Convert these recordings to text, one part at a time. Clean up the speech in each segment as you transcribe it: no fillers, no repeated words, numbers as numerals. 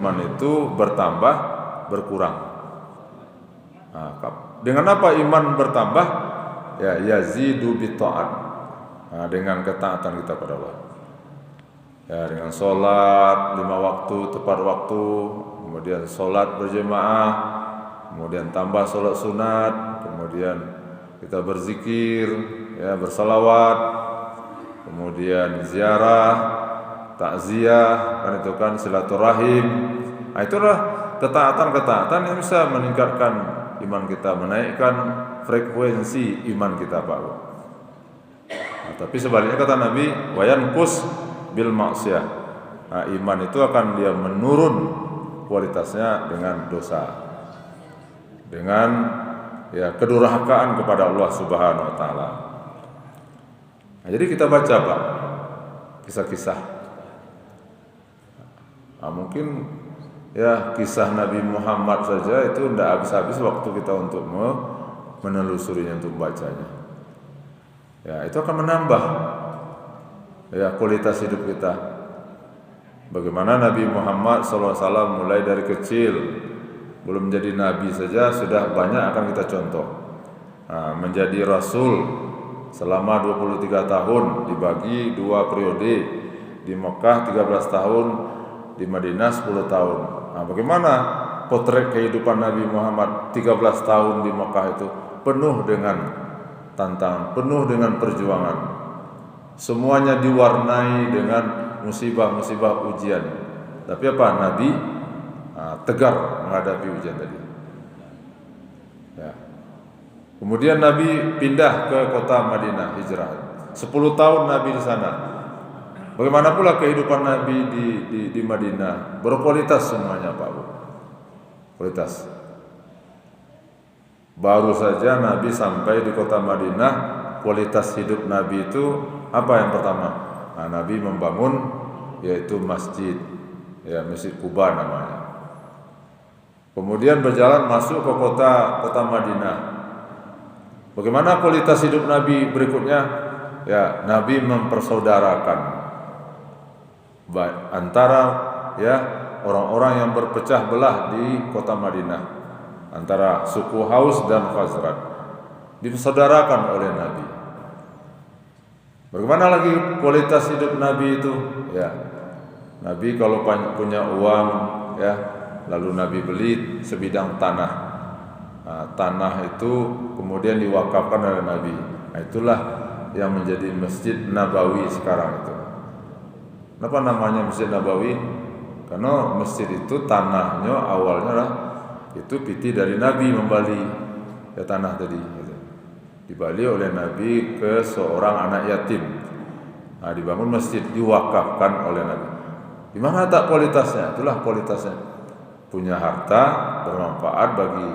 iman itu bertambah, berkurang. Nah, dengan apa iman bertambah? Ya, yazidu bitta'at. Nah, dengan ketaatan kita pada Allah. Ya, dengan sholat 5 waktu tepat waktu, kemudian sholat berjemaah, kemudian tambah sholat sunat, kemudian kita berzikir, ya, bersalawat, kemudian ziarah, takziah, kan itu kan silaturahim. Nah, itulah ketaatan-ketaatan yang bisa meningkatkan iman kita, menaikkan frekuensi iman kita, Pak. Nah, tapi sebaliknya kata Nabi, wayanqus bil maksiyah. Nah, iman itu akan dia menurun kualitasnya dengan dosa, dengan ya kedurhakaan kepada Allah Subhanahu wa taala. Nah, jadi kita baca, Pak, kisah-kisah. Nah, mungkin ya kisah Nabi Muhammad saja itu tidak habis-habis waktu kita untuk menelusurinya, untuk membacanya. Ya, itu akan menambah ya kualitas hidup kita. Bagaimana Nabi Muhammad SAW mulai dari kecil, belum menjadi nabi saja sudah banyak akan kita contoh. Nah, menjadi rasul selama 23 tahun dibagi 2 periode, di Mekah 13 tahun, di Madinah 10 tahun. Nah, bagaimana potret kehidupan Nabi Muhammad 13 tahun di Mekah itu? Penuh dengan tantangan, penuh dengan perjuangan. Semuanya diwarnai dengan musibah-musibah ujian. Tapi apa? Nabi tegar menghadapi ujian tadi. Ya. Kemudian Nabi pindah ke kota Madinah, hijrah. 10 tahun Nabi di sana. Bagaimana pula kehidupan Nabi di Madinah? Berkualitas semuanya, Pak Bu. Kualitas. Baru saja Nabi sampai di kota Madinah, kualitas hidup Nabi itu apa yang pertama? Nah, Nabi membangun yaitu masjid, ya Masjid Quba namanya. Kemudian berjalan masuk ke kota Madinah. Bagaimana kualitas hidup Nabi berikutnya? Ya, Nabi mempersaudarakan antara ya orang-orang yang berpecah belah di kota Madinah, antara suku Aus dan Khazraj, dipersaudarakan oleh Nabi. Bagaimana lagi kualitas hidup Nabi itu? Ya, Nabi kalau punya uang, ya, lalu Nabi beli sebidang tanah. Nah, tanah itu kemudian diwakafkan oleh Nabi. Nah, itulah yang menjadi Masjid Nabawi sekarang itu. Kenapa namanya Masjid Nabawi? Karena masjid itu tanahnya awalnya lah itu piti dari Nabi membali ya tanah tadi gitu. Dibali oleh Nabi ke seorang anak yatim. Nah, dibangun masjid, diwakafkan oleh Nabi. Di mana tak kualitasnya? Itulah kualitasnya. Punya harta bermanfaat bagi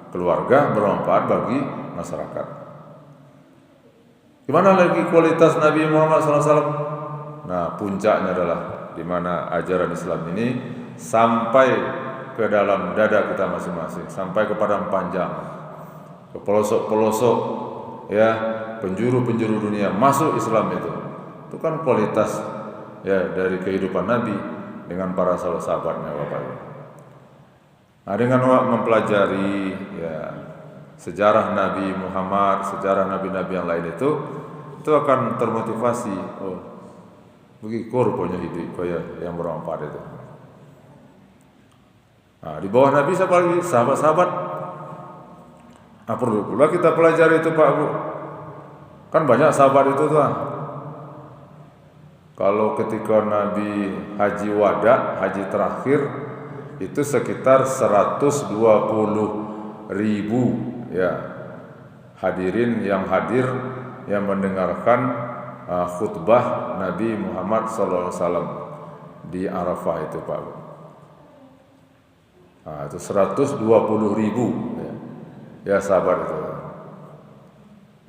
keluarga, bermanfaat bagi masyarakat. Gimana lagi kualitas Nabi Muhammad SAW? Nah, puncaknya adalah di mana ajaran Islam ini sampai ke dalam dada kita masing-masing, sampai ke padang panjang, ke pelosok-pelosok, ya, penjuru-penjuru dunia masuk Islam itu. Itu kan kualitas ya dari kehidupan Nabi dengan para sahabatnya, Bapak Ibu. Nah, dengan mempelajari ya sejarah Nabi Muhammad, sejarah nabi-nabi yang lain itu akan termotivasi. Oh, begitu rupanya hidup kayak yang bermanfaat itu. Nah, di bawah Nabi siapa lagi? Sahabat-sahabat. Nah, perlu pula kita pelajari itu, Pak Bu. Kan banyak sahabat itu tuh. Kalau ketika Nabi haji wada, haji terakhir, itu sekitar 120.000 ya hadirin yang hadir yang mendengarkan khutbah Nabi Muhammad SAW di Arafah itu, Pak. Nah, itu 120.000 ya sahabat itu.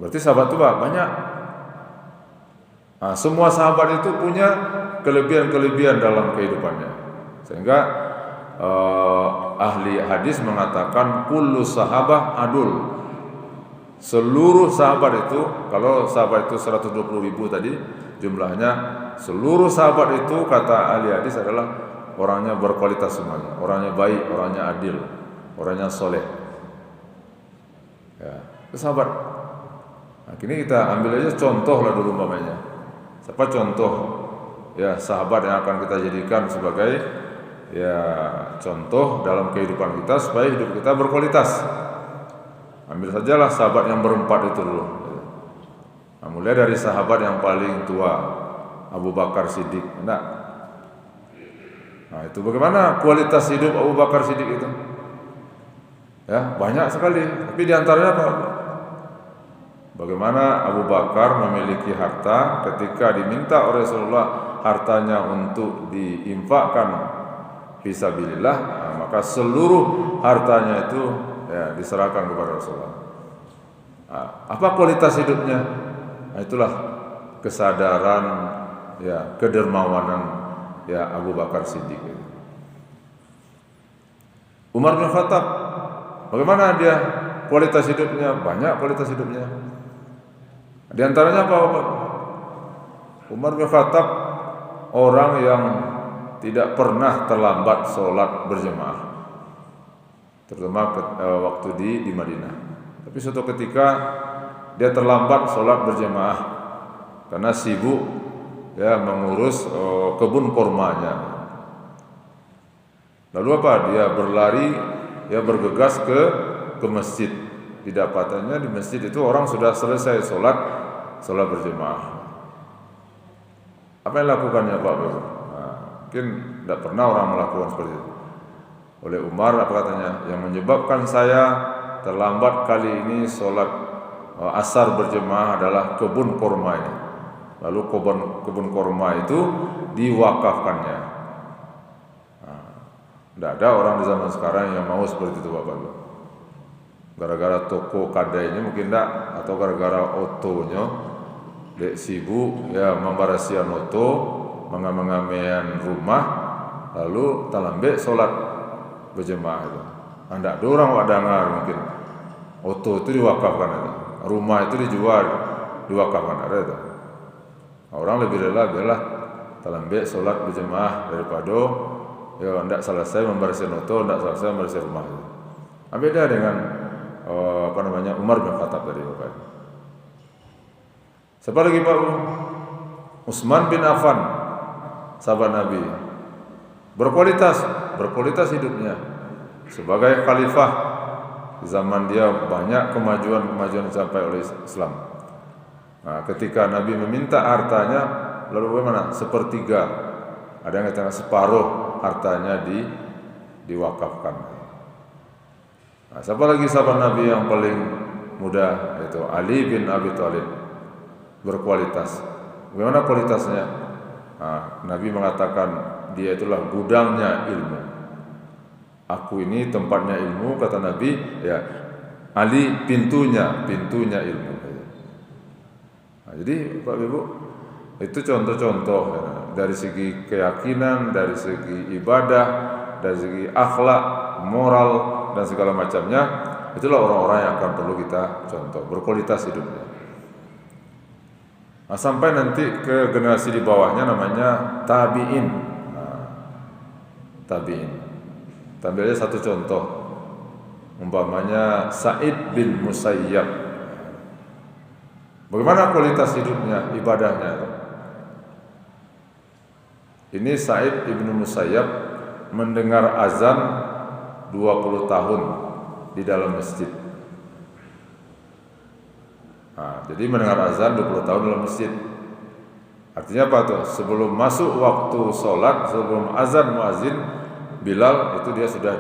Berarti sahabat itu banyak. Nah, semua sahabat itu punya kelebihan-kelebihan dalam kehidupannya, sehingga ahli hadis mengatakan kullu sahabah adul. Seluruh sahabat itu, kalau sahabat itu 120.000 tadi jumlahnya, seluruh sahabat itu kata ahli hadis adalah orangnya berkualitas semuanya, orangnya baik, orangnya adil, orangnya soleh. Ya, itu sahabat. Nah, kini kita ambil aja contoh lah dulu umpamanya. Siapa contoh ya sahabat yang akan kita jadikan sebagai ya contoh dalam kehidupan kita supaya hidup kita berkualitas. Ambil sajalah sahabat yang berempat itu dulu. Nah, mulai dari sahabat yang paling tua, Abu Bakar Siddiq. Nah, itu bagaimana kualitas hidup Abu Bakar Siddiq itu? Ya, banyak sekali. Tapi diantaranya apa? Bagaimana Abu Bakar memiliki harta ketika diminta oleh Rasulullah hartanya untuk diinfakkan fisabilillah, maka seluruh hartanya itu ya diserahkan kepada Rasulullah. Apa kualitas hidupnya? Itulah kesadaran ya kedermawanan ya Abu Bakar Siddiq. Umar bin Khattab, bagaimana dia kualitas hidupnya? Banyak kualitas hidupnya. Di antaranya apa? Umar bin Khattab orang yang tidak pernah terlambat sholat berjemaah, terutama waktu di Madinah. Tapi suatu ketika dia terlambat sholat berjemaah karena sibuk ya mengurus kebun kurmanya. Lalu apa? Dia berlari, ya bergegas ke masjid. Didapatannya di masjid itu orang sudah selesai sholat berjemaah. Apa yang lakukannya Pak Ibu? Mungkin tidak pernah orang melakukan seperti itu. Oleh Umar apa katanya? Yang menyebabkan saya terlambat kali ini sholat asar berjemaah adalah kebun kurma ini. Lalu kebun kurma itu diwakafkannya. Tidak ada orang di zaman sekarang yang mau seperti itu Bapak Ibu. Gara-gara toko kadainya mungkin tidak, atau gara-gara otonya dek sibuk ya membarasian oto, mengamen rumah, lalu talambek sholat berjemaah itu. Tidak ada orang wadangar mungkin oto itu diwakafkan itu, rumah itu dijual diwakafkan ada itu. Orang lebih rela biarlah talambek sholat berjemaah daripada ya tidak selesai membarasian oto, tidak selesai membarasian rumah itu. Beda dengan Umar bin Khattab tadi Bapak. Siapa lagi Pak? Utsman bin Affan, sahabat Nabi. Berkualitas hidupnya sebagai khalifah. Di zaman dia banyak kemajuan sampai oleh Islam. Nah, ketika Nabi meminta hartanya, lalu bagaimana? Sepertiga, ada yang katakan separuh hartanya diwakafkan. Nah, siapa lagi sahabat Nabi yang paling muda? Itu Ali bin Abi Thalib. Berkualitas. Bagaimana kualitasnya? Nah, Nabi mengatakan dia itulah gudangnya ilmu. Aku ini tempatnya ilmu, kata Nabi. Ya, Ali pintunya ilmu. Nah, jadi Pak Ibu, itu contoh-contoh ya, dari segi keyakinan, dari segi ibadah, dari segi akhlak, moral dan segala macamnya. Itulah orang-orang yang akan perlu kita contoh, berkualitas hidupnya. Nah, sampai nanti ke generasi di bawahnya namanya tabi'in. Tabi'in. Ambil aja satu contoh. Umpamanya Sa'id bin Musayyab. Bagaimana kualitas hidupnya, ibadahnya? Ini Sa'id bin Musayyab mendengar azan 20 tahun di dalam masjid. Nah, jadi mendengar azan 20 tahun dalam masjid. Artinya apa tuh? Sebelum masuk waktu sholat, sebelum azan muazin, Bilal itu dia sudah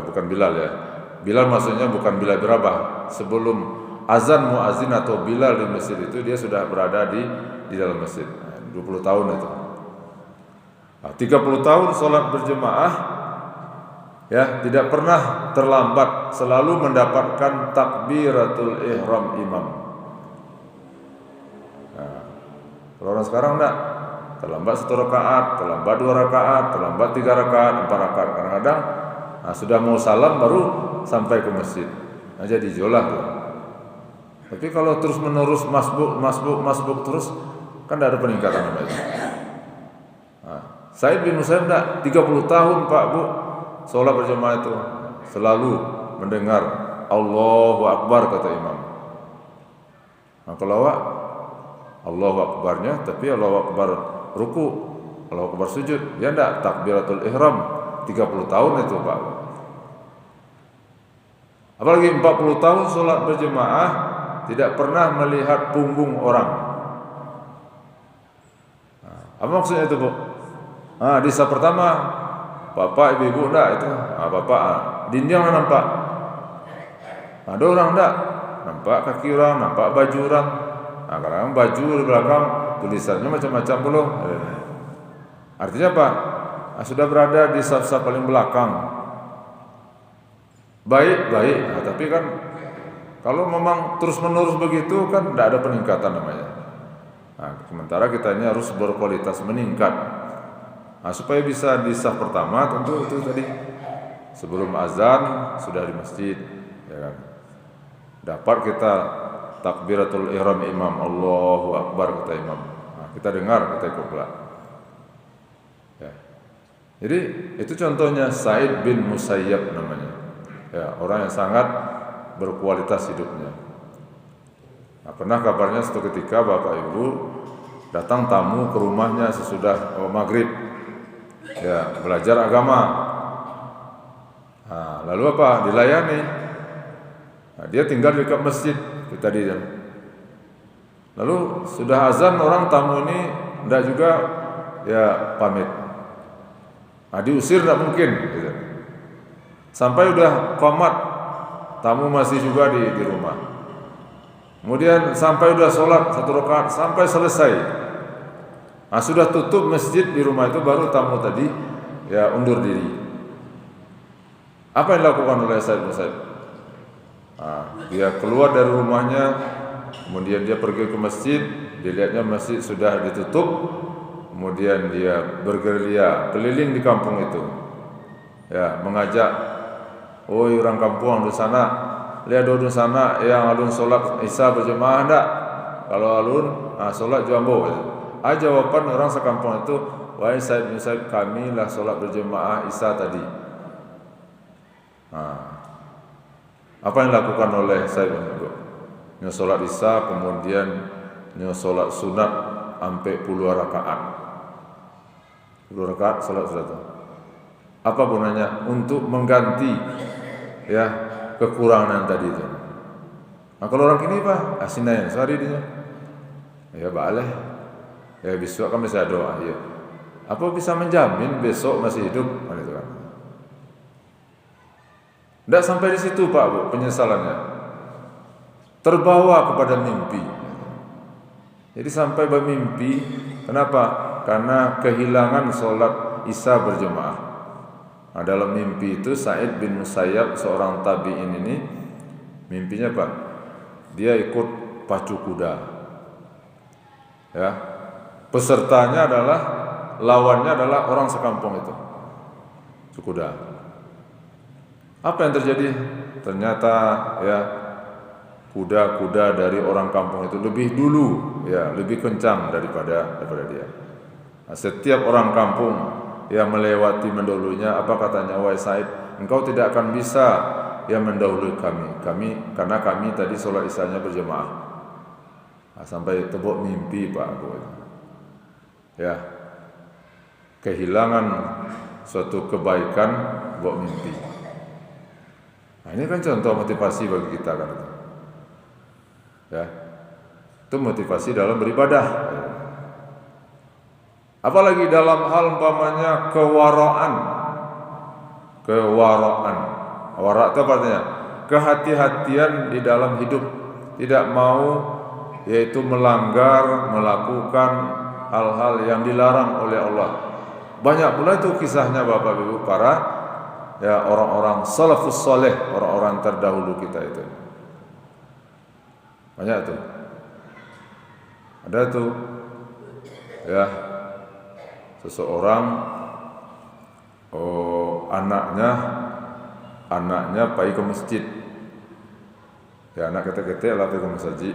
bukan Bilal ya. Bilal maksudnya bukan Bilal berabah. Sebelum azan muazin atau Bilal di masjid itu dia sudah berada di dalam masjid. 20 tahun itu. Nah, 30 tahun sholat berjemaah, ya tidak pernah terlambat, selalu mendapatkan takbiratul ihram imam. Nah, kalau orang sekarang enggak, terlambat 1 rakaat, terlambat 2 rakaat, terlambat 3 rakaat, 4 rakaat. Kadang-kadang sudah mau salam baru sampai ke masjid. Nah, jadi jolah tuh. Tapi kalau terus menerus masbuk terus, kan tidak ada peningkatan namanya. Nah, Sa'id bin Musayyab enggak, 30 tahun Pak Bu sholat berjamaah itu selalu mendengar Allahu Akbar kata imam. Nah, kalau Allahu Akbarnya, tapi Allahu Akbar ruku, Allahu Akbar sujud, dia enggak takbiratul ihram 30 tahun itu Pak. Apalagi 40 tahun sholat berjemaah tidak pernah melihat punggung orang. Nah, apa maksudnya itu Bu? Di saat pertama bapak ibu enggak itu, bapak dinding nampak, ada orang enggak nampak kaki orang, nampak baju orang. Nah, kadang baju di belakang tulisannya macam-macam belum. Artinya apa? Sudah berada di saf-saf paling belakang. Baik. Nah, tapi kan kalau memang terus-menerus begitu kan tidak ada peningkatan namanya. Nah, sementara kita ini harus berkualitas meningkat. Nah, supaya bisa di saf pertama tentu itu tadi sebelum azan sudah di masjid, ya kan. Dapat kita takbiratul ihram imam, Allahu Akbar kata imam. Nah, kita dengar, kita ikut pula. Ya. Jadi itu contohnya Sa'id bin Musayyab namanya. Ya, orang yang sangat berkualitas hidupnya. Nah, pernah kabarnya suatu ketika bapak ibu datang tamu ke rumahnya sesudah maghrib, ya belajar agama. Nah, lalu apa? Dilayani. Nah, dia tinggal di dekat masjid tadi. Lalu sudah azan, orang tamu ini tidak juga ya pamit. Nah, diusir tidak mungkin. Gitu. Sampai udah qomat, tamu masih juga di rumah. Kemudian sampai udah sholat 1 rakaat sampai selesai. Nah, sudah tutup masjid di rumah itu baru tamu tadi ya undur diri. Apa yang dilakukan oleh Sa'id bin Musayyab? Dia keluar dari rumahnya, kemudian dia pergi ke masjid, dilihatnya masjid sudah ditutup, kemudian dia bergerilya keliling di kampung itu, ya mengajak, oi orang kampung di sana, lihat di sana yang alun solat isya berjemaah enggak? Kalau alun solat jambo. Jawaban orang sekampung itu, wahai Sa'id bin Musayyab, kami lah solat berjemaah isya tadi. Apa yang dilakukan oleh Sa'id bin Musayyab? Dia solat isya, kemudian dia solat sunat sampai puluhan rakaat. 10 rakaat solat sudah itu. Apa gunanya? Untuk mengganti ya kekurangan tadi itu. Nah, kalau orang ini Pak, asinayan sehari dia. Ya boleh. Ya besok kan bisa doa ya. Apa bisa menjamin besok masih hidup? Kan itu kan. Tidak sampai di situ Pak Bu, penyesalannya. Terbawa kepada mimpi. Jadi sampai bermimpi, kenapa? Karena kehilangan sholat isya berjemaah. Nah, dalam mimpi itu Sa'id bin Musayyab, seorang tabi'in ini, mimpinya apa? Dia ikut pacu kuda. Ya. Pesertanya adalah, lawannya adalah orang sekampung itu. Kuda. Apa yang terjadi? Ternyata ya kuda-kuda dari orang kampung itu lebih dulu, ya lebih kencang daripada dia. Nah, setiap orang kampung yang melewati mendahulunya, apa katanya, wahai Sa'id, engkau tidak akan bisa yang mendahului kami karena kami tadi sholat isyanya berjemaah. Nah, sampai tebuk mimpi Pak Abu. Ya, kehilangan suatu kebaikan buat mimpi. Nah, ini kan contoh motivasi bagi kita kan. Ya, itu motivasi dalam beribadah. Apalagi dalam hal umpamanya kewaraan. Wara itu apa artinya? Kehati-hatian di dalam hidup, tidak mau yaitu melanggar, melakukan hal-hal yang dilarang oleh Allah. Banyak pula itu kisahnya Bapak Ibu para ya orang-orang salafus saleh, orang-orang terdahulu kita itu. Banyak tuh. Ada tuh ya seseorang anaknya pergi ke masjid. Ya anak ketek-ketek lah pergi ke masjid.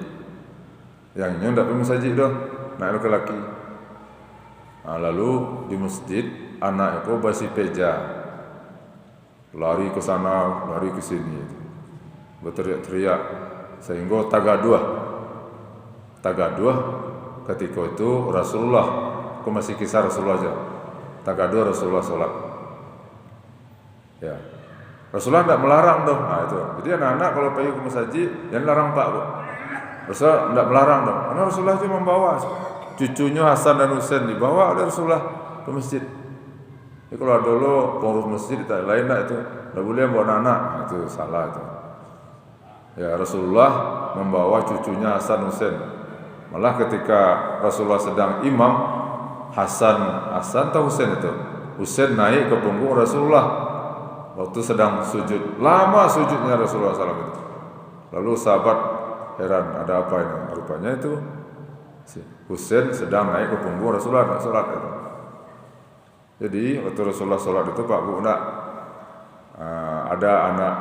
Yang ini enggak pergi ke masjid dah, anak laki-laki. Nah, lalu di masjid anak itu bersepeda, lari ke sana, lari ke sini, berteriak-teriak sehingga tagaduh ketika itu Rasulullah, aku masih kisah Rasulullah aja, tagaduh Rasulullah sholat, ya Rasulullah tidak melarang dong, nah itu, jadi anak-anak kalau pergi ke masjid jangan larang Pak Bu, Rasulullah tidak melarang dong, karena Rasulullah itu membawa cucunya Hasan dan Husain dibawa oleh Rasulullah ke masjid. Jadi kalau dulu pengurus masjid tak lain tak itu, tidak boleh bawa anak, nah, itu salah itu. Ya Rasulullah membawa cucunya Hasan Husain. Malah ketika Rasulullah sedang imam, Hasan atau Husain itu, Husain naik ke punggung Rasulullah waktu sedang sujud, lama sujudnya Rasulullah SAW itu. Lalu sahabat heran, ada apa ini? Rupanya itu Husain sedang naik ke punggung Rasulullah nak sholat itu. Jadi waktu Rasulullah sholat itu Pak Bu, ada anak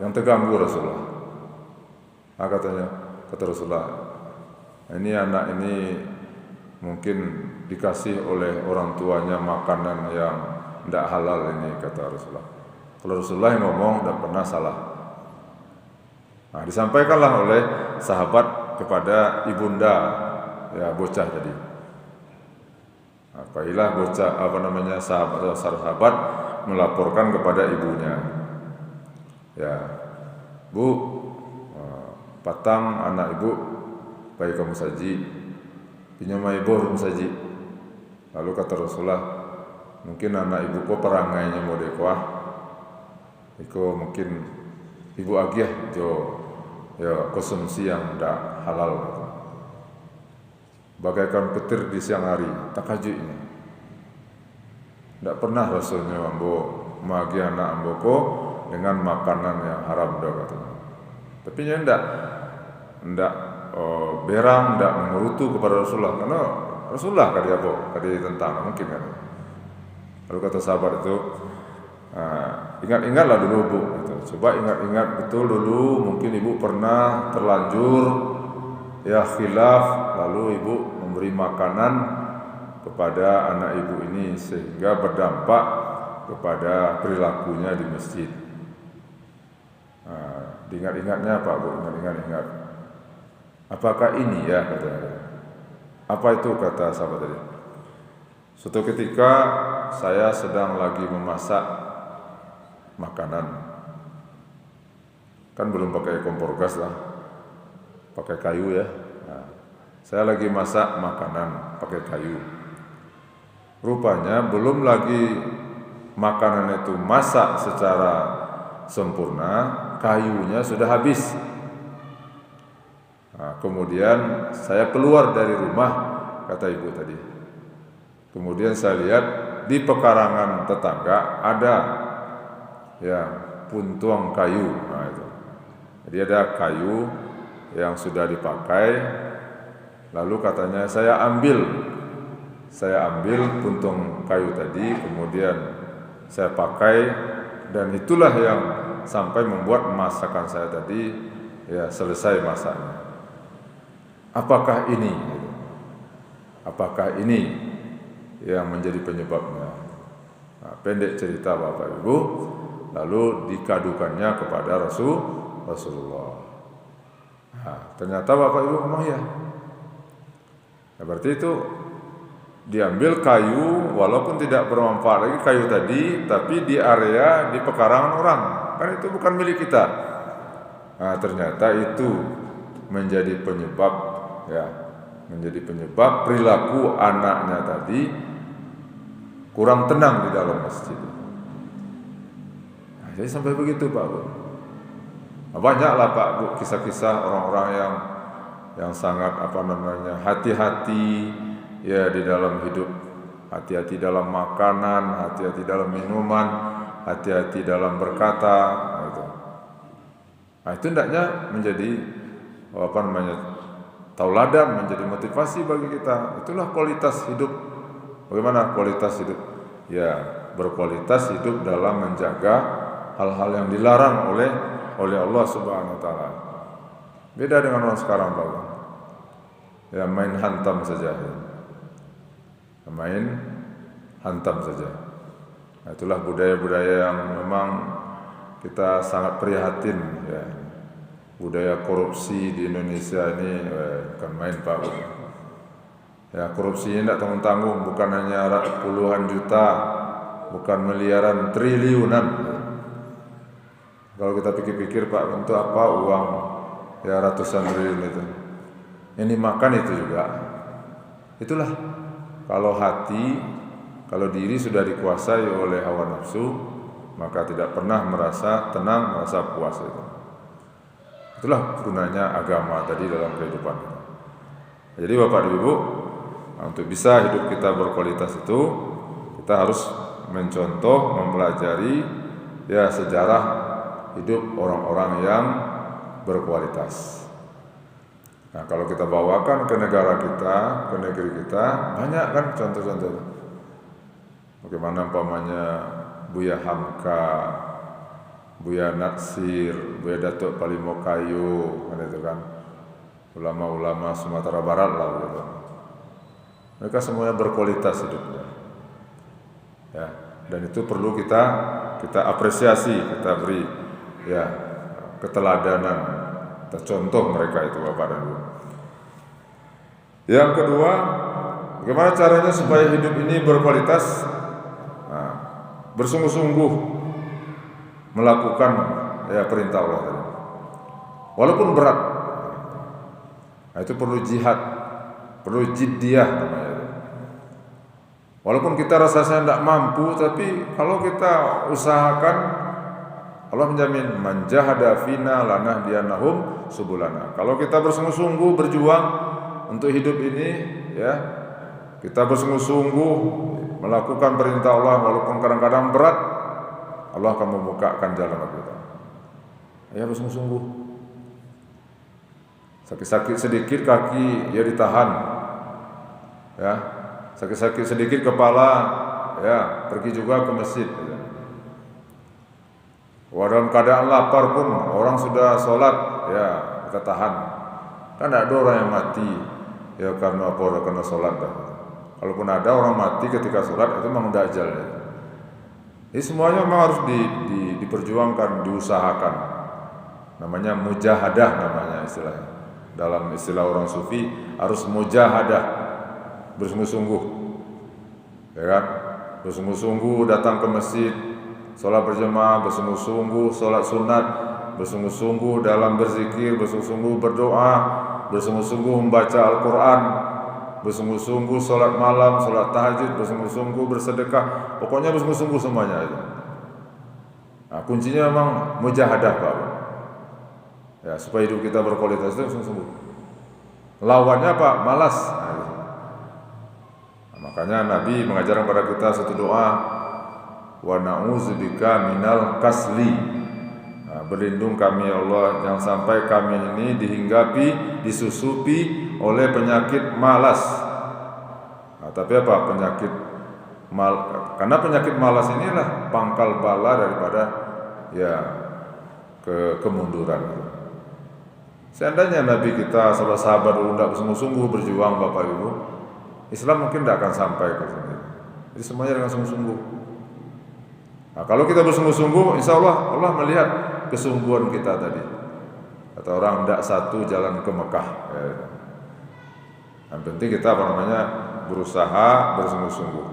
yang terganggu Rasulullah. Nah, kata Rasulullah, ini anak ini mungkin dikasih oleh orang tuanya makanan yang tidak halal ini, kata Rasulullah. Kalau Rasulullah yang ngomong tidak pernah salah. Nah, disampaikanlah oleh sahabat kepada ibunda, ya bocah tadi. Apailah bocah sahabat melaporkan kepada ibunya, ya Bu, patang anak ibu bayi kamu saji, pinjam ibu rum saji. Lalu kata Rasulullah, mungkin anak ibu ko perangainya mau dekwah, iko mungkin ibu agiah jo ya konsumsi yang tidak halal. Bagaikan petir di siang hari, takajuknya. Tidak pernah Rasulnya magi anak amboko dengan makanan yang haram dah katanya. Tapi dia tidak berang, tidak mengerutu kepada Rasulullah, karena Rasulullah kadi tentang mungkin kan. Lalu kata sahabat itu, ingat-ingatlah dulu Bu, gitu. Coba ingat-ingat betul dulu, mungkin ibu pernah terlanjur ya khilaf, lalu ibu memberi makanan kepada anak ibu ini sehingga berdampak kepada perilakunya di masjid. Diingat-ingatnya Pak Bu, ingat. Apakah ini ya katanya? Apa itu kata sahabat tadi? Suatu ketika saya sedang lagi memasak makanan, kan belum pakai kompor gas lah, pakai kayu ya. Nah, saya lagi masak makanan pakai kayu. Rupanya belum lagi makanan itu masak secara sempurna, kayunya sudah habis. Nah, kemudian saya keluar dari rumah, kata ibu tadi. Kemudian saya lihat di pekarangan tetangga ada ya puntung kayu. Nah, itu. Jadi ada kayu yang sudah dipakai. Lalu katanya saya ambil puntung kayu tadi, kemudian saya pakai, dan itulah yang sampai membuat masakan saya tadi ya selesai masaknya. Apakah ini yang menjadi penyebabnya? Nah, pendek cerita Bapak Ibu, lalu dikadukannya kepada Rasulullah. Nah, ternyata Bapak Ibu ngomong ya. Nah, berarti itu diambil kayu walaupun tidak bermanfaat lagi kayu tadi, tapi di area di pekarangan orang, kan itu bukan milik kita. Nah, ternyata itu menjadi penyebab perilaku anaknya tadi kurang tenang di dalam masjid. Nah, jadi sampai begitu Pak Bu. Nah, banyaklah Pak Bu kisah-kisah orang-orang yang sangat hati-hati ya di dalam hidup, hati-hati dalam makanan, hati-hati dalam minuman, hati-hati dalam berkata. Nah, itu hendaknya menjadi tauladan, menjadi motivasi bagi kita. Itulah kualitas hidup. Bagaimana kualitas hidup? Ya, berkualitas hidup dalam menjaga hal-hal yang dilarang oleh Allah Subhanahu wa taala. Beda dengan orang sekarang, Pak. Ya, main hantam saja. Main hantam saja. Nah, itulah budaya-budaya yang memang kita sangat prihatin ya. Budaya korupsi di Indonesia ini bukan main Pak. Ya, korupsi ini tidak tanggung-tanggung, bukan hanya puluhan juta, bukan miliaran, triliunan. Kalau kita pikir-pikir Pak, untuk apa uang ya ratusan triliun itu? Yang dimakan itu juga. Itulah kalau hati, kalau diri sudah dikuasai oleh hawa nafsu, maka tidak pernah merasa tenang, merasa puas itu. Itulah gunanya agama tadi dalam kehidupan kita. Jadi Bapak dan Ibu, untuk bisa hidup kita berkualitas itu, kita harus mencontoh, mempelajari ya sejarah hidup orang-orang yang berkualitas. Nah, kalau kita bawakan ke negara kita, ke negeri kita, banyak kan contoh-contoh. Bagaimana umpamanya Buya Hamka, Buya Natsir, Buya Datuk Palimokayu, kan itu kan ulama-ulama Sumatera Barat lah gitu. Mereka semuanya berkualitas hidupnya. Ya, dan itu perlu kita apresiasi, kita beri ya keteladanan, kita contoh mereka itu Bapak dan Ibu. Yang kedua, bagaimana caranya supaya hidup ini berkualitas? Nah, bersungguh-sungguh melakukan ya perintah Allah tadi. Walaupun berat. Nah, itu perlu jihad, perlu jiddiyah namanya. Walaupun kita rasanya tidak mampu, tapi kalau kita usahakan, Allah menjamin man jahada fina lanahdiyannahum subulana. Kalau kita bersungguh-sungguh berjuang untuk hidup ini, ya, kita bersungguh-sungguh melakukan perintah Allah walaupun kadang-kadang berat, Allah akan membukakan jalan bagi kita. Ya, bersungguh-sungguh. Sakit-sakit sedikit kaki ya ditahan. Ya. Sakit-sakit sedikit kepala, ya pergi juga ke masjid. Dalam keadaan lapar pun orang sudah sholat, ya kita tahan. Kan tidak ada orang yang mati, ya karena apa? Karena sholat. Kalaupun ada orang mati ketika sholat, itu memang dajjal. Jadi semuanya memang harus diperjuangkan, diusahakan. Namanya mujahadah namanya istilahnya. Dalam istilah orang sufi harus mujahadah. Bersungguh-sungguh, ya kan? Bersungguh-sungguh datang ke masjid, sholat berjamaah, bersungguh-sungguh sholat sunat, bersungguh-sungguh dalam berzikir, bersungguh-sungguh berdoa, bersungguh-sungguh membaca Al-Quran, bersungguh-sungguh sholat malam, sholat tahajud, bersungguh-sungguh bersedekah, pokoknya bersungguh-sungguh semuanya itu. Nah, kuncinya memang mujahadah Pak. Ya, supaya hidup kita berkualitas itu bersungguh-sungguh. Lawannya apa? Malas. Makanya Nabi mengajarkan kepada kita satu doa, wa na'udzubika minal kasli. Nah, berlindung kami ya Allah, jangan sampai kami ini dihinggapi, disusupi oleh penyakit malas. Nah, tapi apa penyakit karena penyakit malas inilah pangkal bala daripada ya kemunduran. Seandainya Nabi kita, sahabat-sahabat dulu tidak bersungguh-sungguh berjuang Bapak Ibu, Islam mungkin tidak akan sampai ke sini. Jadi semuanya dengan sungguh-sungguh. Nah, kalau kita bersungguh-sungguh, insya Allah Allah melihat kesungguhan kita tadi. Kata orang tidak satu jalan ke Mekah. Ya. Yang penting kita berusaha bersungguh-sungguh.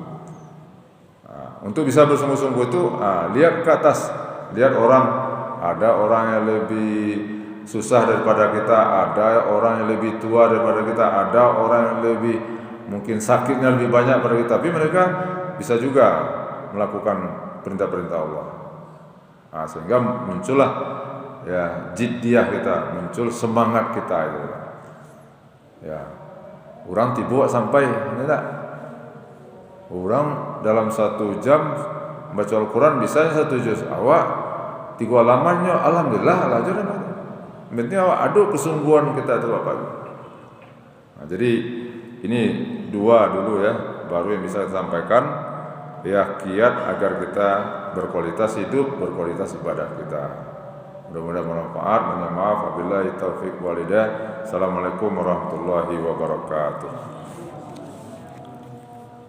Nah, untuk bisa bersungguh-sungguh itu, lihat ke atas, lihat orang. Ada orang yang lebih susah daripada kita, ada orang yang lebih tua daripada kita, ada orang yang lebih mungkin sakitnya lebih banyak pada kita, tapi mereka bisa juga melakukan perintah-perintah Allah. Nah, sehingga muncullah ya jiddiyah kita, muncul semangat kita itu. Ya, orang tiba sampai tidak. Orang dalam 1 jam baca Al-Quran bisa 1 juz. Awak 3 halamannya, alhamdulillah lah aja. Penting awak ada kesungguhan kita itu Bapak. Nah, jadi ini 2 dulu ya, baru yang bisa kita sampaikan ya, kiat agar kita berkualitas hidup, berkualitas ibadah kita. Mudah-mudahan bermanfaat. Mohon maaf, wabillahi taufiq walhidayah. Assalamualaikum warahmatullahi wabarakatuh.